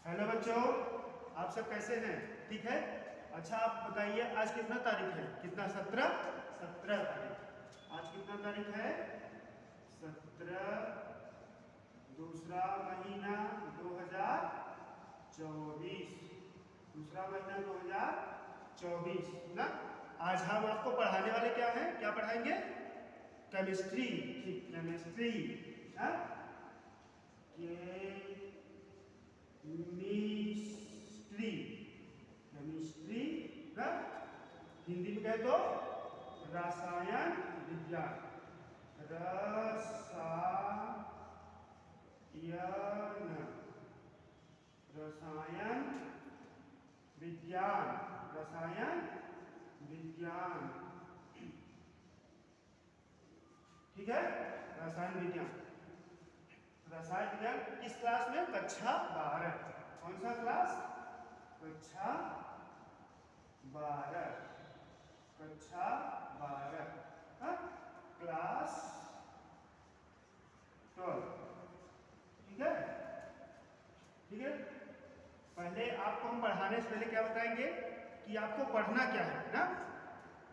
Hello बच्चों, आप सब कैसे हैं? ठीक है। अच्छा, आप बताइए आज कितना तारीख है? कितना? 17 तारीख। आज कितना तारीख है? 17 दूसरा महीना 2024। दूसरा महीना 2024 ना। आज हम आपको पढ़ाने वाले क्या हैं? क्या पढ़ाएंगे? केमिस्ट्री। ठीक, केमिस्ट्री। हाँ, केमिस्ट्री। केमिस्ट्री का हिंदी में कहे तो रसायन विज्ञान। रसायन रसायन विज्ञान। रसायन विज्ञान। ठीक है, रसायन विज्ञान। रसायन विज्ञान किस क्लास में? कक्षा 12। कौन सा क्लास? कक्षा 12। कक्षा 12। क्लास 12। ठीक है, ठीक है। पहले आपको हम पढ़ाने से पहले क्या बताएंगे कि आपको पढ़ना क्या है ना।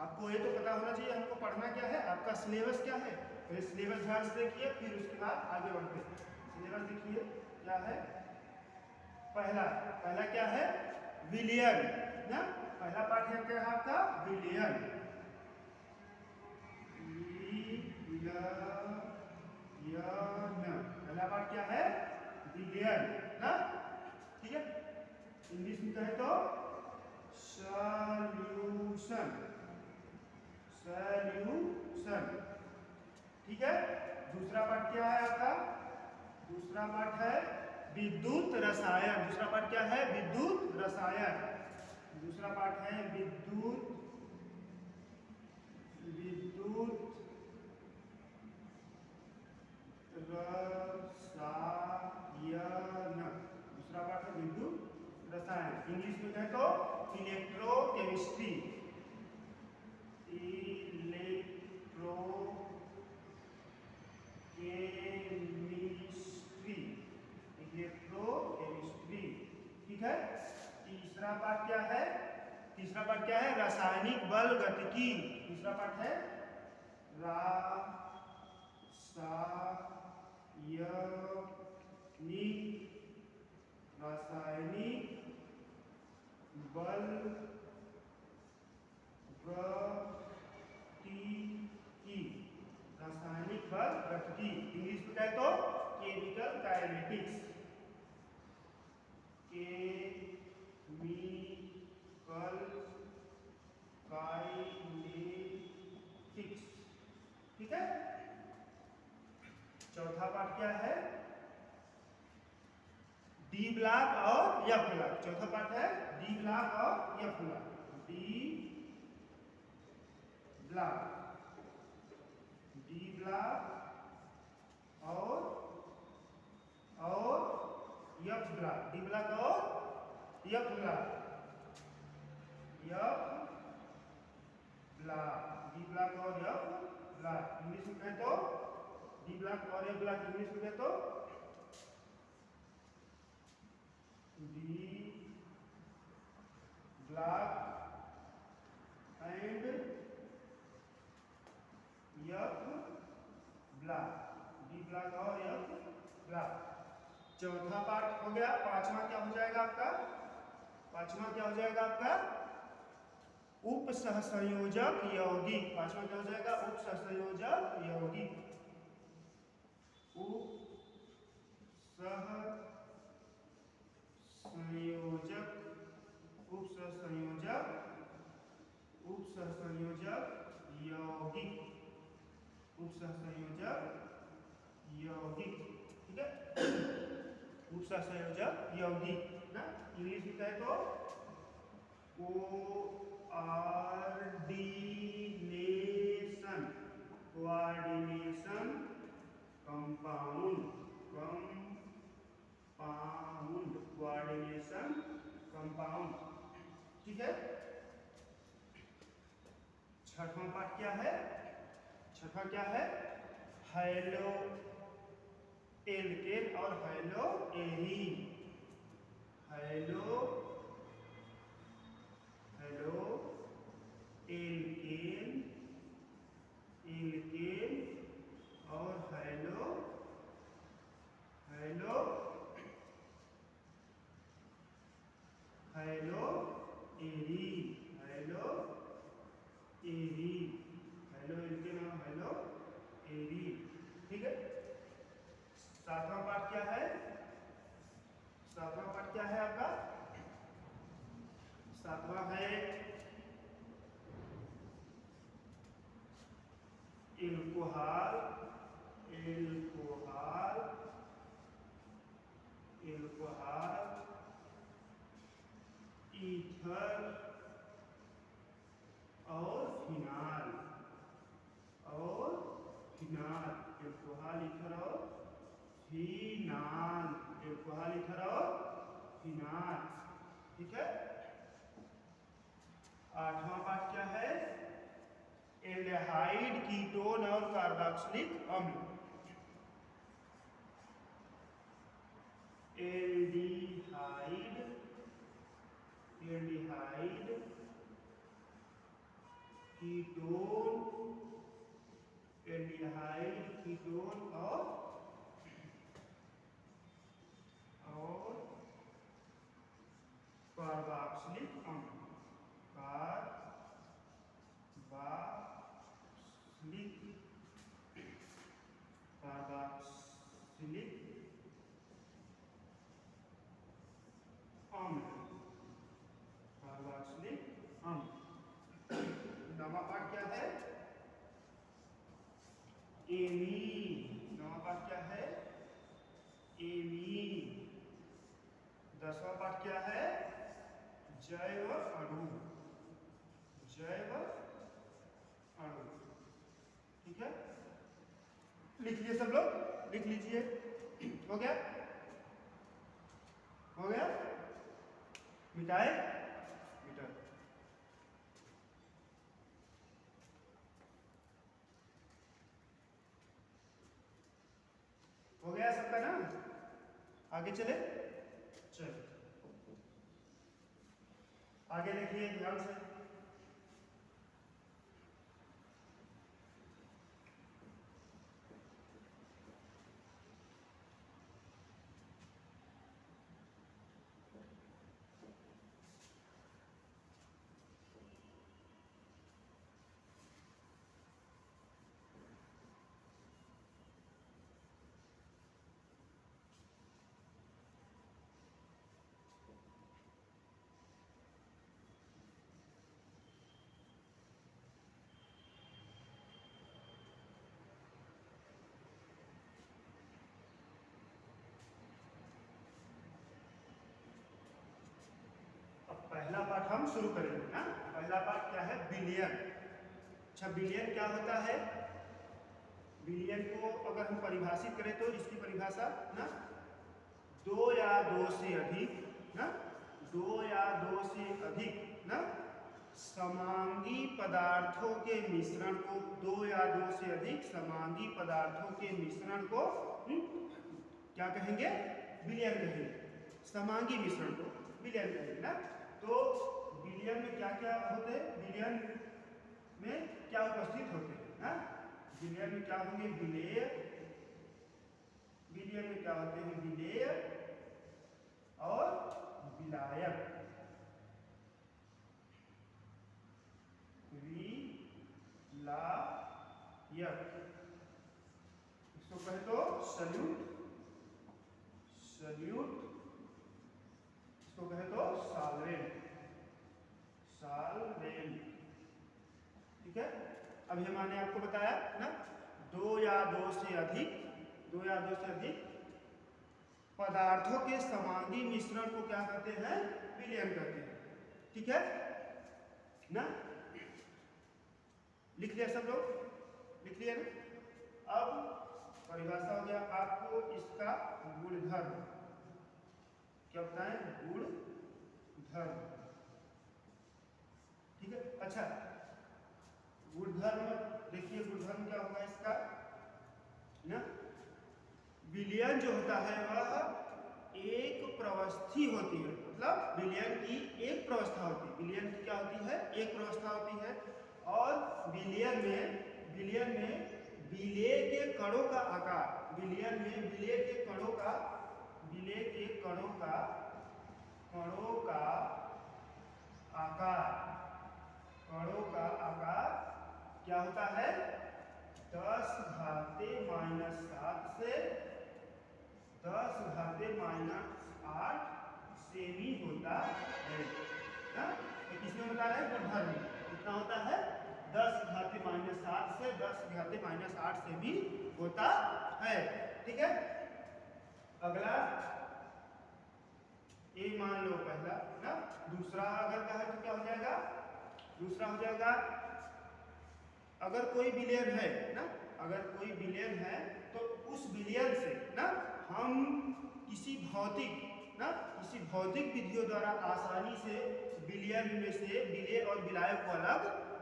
आपको ये तो पता होना चाहिए हमको पढ़ना क्या है, आपका सिलेबस क्या है। पहले सिलेबस ध्यान से देखिए, फिर उसके बाद आगे बढ़ते हैं। सिलेबस देखिए क्या है। पहला पहला क्या है? विलियन ना। पहला पाठ है क्या है आपका? विलियन। पहला पाठ क्या है? विलियन ना। ठीक है, इंग्लिश में कहे तो सॉल्यूशन। सॉल्यूशन। ठीक है। दूसरा पाठ क्या है आपका? दूसरा पाठ है विद्युत रसायन। दूसरा पाठ क्या है? विद्युत रसायन। दूसरा पाठ है विद्युत रसायन। दूसरा पाठ है विद्युत रसायन। इंग्लिश में कहे तो इलेक्ट्रोकेमिस्ट्री। इलेक्ट्रोकेमिस्ट्री। इलेक्ट्रोकेमिस्ट्री। ठीक है। तीसरा पाठ क्या है? तीसरा पाठ क्या है? रासायनिक बल गतिकी। तीसरा पाठ है रासायनिक बल गतिकी। रासायनिक बल गतिकी। इंग्लिश में कहे तो केमिकल काइनेटिक्स। Chemical kinetics. ठीक है। चौथा पाठ क्या है? डी ब्लॉक और एफ ब्लॉक। चौथा पाठ है डी ब्लॉक और F block. D block, D block और एफ ब्लॉक। डी ब्लॉक और F block. F block, D block और एफ ब्लॉक। इंग्लिश में कहे तो डी ब्लॉक और एफ ब्लॉक। इंग्लिश में कहे तो D block and F block. D block और एफ ब्लॉक। चौथा पार्ट हो गया। पांचवा क्या हो जाएगा आपका? पांचवा क्या हो जाएगा आपका? उप सहसंयोजक यौगिक। पांचवा क्या हो जाएगा? उप सहसंयोजक यौगिक। उप सहसंयोजक, उप सहसंयोजक, उप सहसंयोजक यौगिक। उप सहसंयोजक यौगिक। ठीक है, उप सहसंयोजक यौगिक ना। इंग्लिश में कहे तो coordination. Coordination compound. Compound, coordination compound. ठीक है। छठवां पाठ क्या है? छठवां क्या है? हैलो एल्केन और halo arene. Halo, halo, alkane, alkane, और halo, halo, halo, arene, halo, arene, halo alkane और हेलो एरी। ठीक है। सातवां पार्ट क्या है? सातवां पार्ट क्या है आपका? सातवां है एल्कोहल, एल्कोहल, एल्कोहल, ईथर और फिनाल, और फिनाल, एल्कोहल, ईथर और फिनाल, एल्कोहल, ईथर और फिनाल। ठीक है। आठवां पार्ट क्या है? एल्डिहाइड, कीटोन और कार्बोक्सिलिक अम्ल। Aldehyde, aldehyde, ketone, aldehyde, ketone और कार्बोक्सिलिक अम्ल, कार्बोक्सिलिक, कार्बोक्सिलिक अम्ल, कार्बोक्सिलिक अम्ल। नवा पार्ट क्या है? एमीन। नवा पार्ट क्या है? एमीन। 10वां पार्ट क्या है? जैव अणु, जैव अणु। ठीक है। लिख लिए सब लोग? लिख लीजिए। हो गया? हो गया? मिटाए? मिटा। हो गया सबका ना? आगे चले? चलो आगे देखिए ध्यान से। पहला पार्ट हम शुरू करेंगे ना। पहला पार्ट क्या है? बिलियन। अच्छा, बिलियन क्या होता है? बिलियन को अगर हम परिभाषित करें तो इसकी परिभाषा ना, दो या दो से अधिक ना, दो या दो से अधिक ना समांगी पदार्थों के मिश्रण को, दो या दो से अधिक समांगी पदार्थों के मिश्रण को क्या कहेंगे? बिलियन कहेंगे। समांगी मिश्रण को बिलियन कहेंगे ना। तो बिलियन में क्या क्या होते हैं? बिलियन में क्या उपस्थित होते हैं ना? बिलियन में क्या होंगे? विलेय। बिलियन में क्या होते हैं? विलेय और विलायक, विलायक। इसको कहे तो सल्यूट, सल्यूट। इसको कहे तो साल्वेंट, साल्वेंट। ठीक है। अभी मैंने आपको बताया ना, दो या दो से अधिक, दो या दो से अधिक पदार्थों के समांगी मिश्रण को क्या कहते हैं? विलयन कहते हैं। ठीक है ना? लिख लिया सब लोग? लिख लिया ना? अब परिभाषा हो गया आपको इसका गुणधर्म। क्या बताएं? गुणधर्म। ठीक है। अच्छा, गुणधर्म देखिए, गुणधर्म क्या होगा इसका ना? विलयन जो होता है वह एक प्रवचन प्रवस्थी होती है, मतलब विलयन की एक प्रवस्था होती है। विलयन की क्या होती है? एक प्रवस्था होती है। और विलयन में विलेय के कणों का आकार, विलयन में विलेय के कणों का आकार क्या होता है? 10 घाते -7 से 10 घाते -8 सेमी होता है ना। तो किसमें बता रहे हैं? गुणधर्म में कितना होता है? 10 घाते -7 से 10 घाते -8 सेमी होता है। ठीक है, अगला ए मान लो पहला ना। दूसरा अगर कहा तो क्या हो जाएगा? दूसरा हो जाएगा अगर कोई विलयन है ना, अगर कोई विलयन है तो उस विलयन से ना हम किसी भौतिक विधियों द्वारा आसानी से विलयन में से विलेय और विलायक को अलग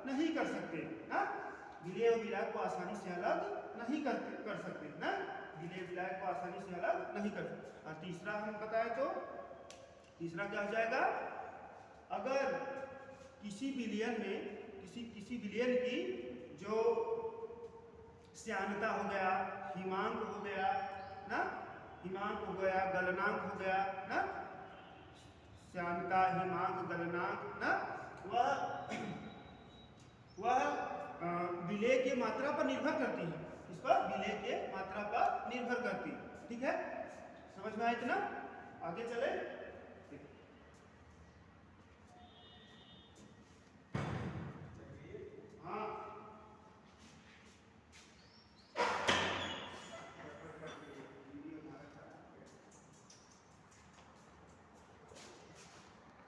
नहीं कर सकते ना। विलेय और विलायक को आसानी से अलग नहीं कर सकते ना। विलेय विलायक को आसानी से अलग नहीं कर सकते। और तीसरा हम बताएं तो तीसरा क्या हो जाएगा? अगर किसी विलयन में किसी विलयन की जो श्यानता हो गया, हिमांक हो गया ना, हिमांक हो गया, गलनांक हो गया ना, श्यानता, हिमांक, गलनांक ना, वह विलेय के मात्रा पर निर्भर करती है। इस पर विलेय के मात्रा पर निर्भर करती है। ठीक है, समझ में आया इतना? आगे चले।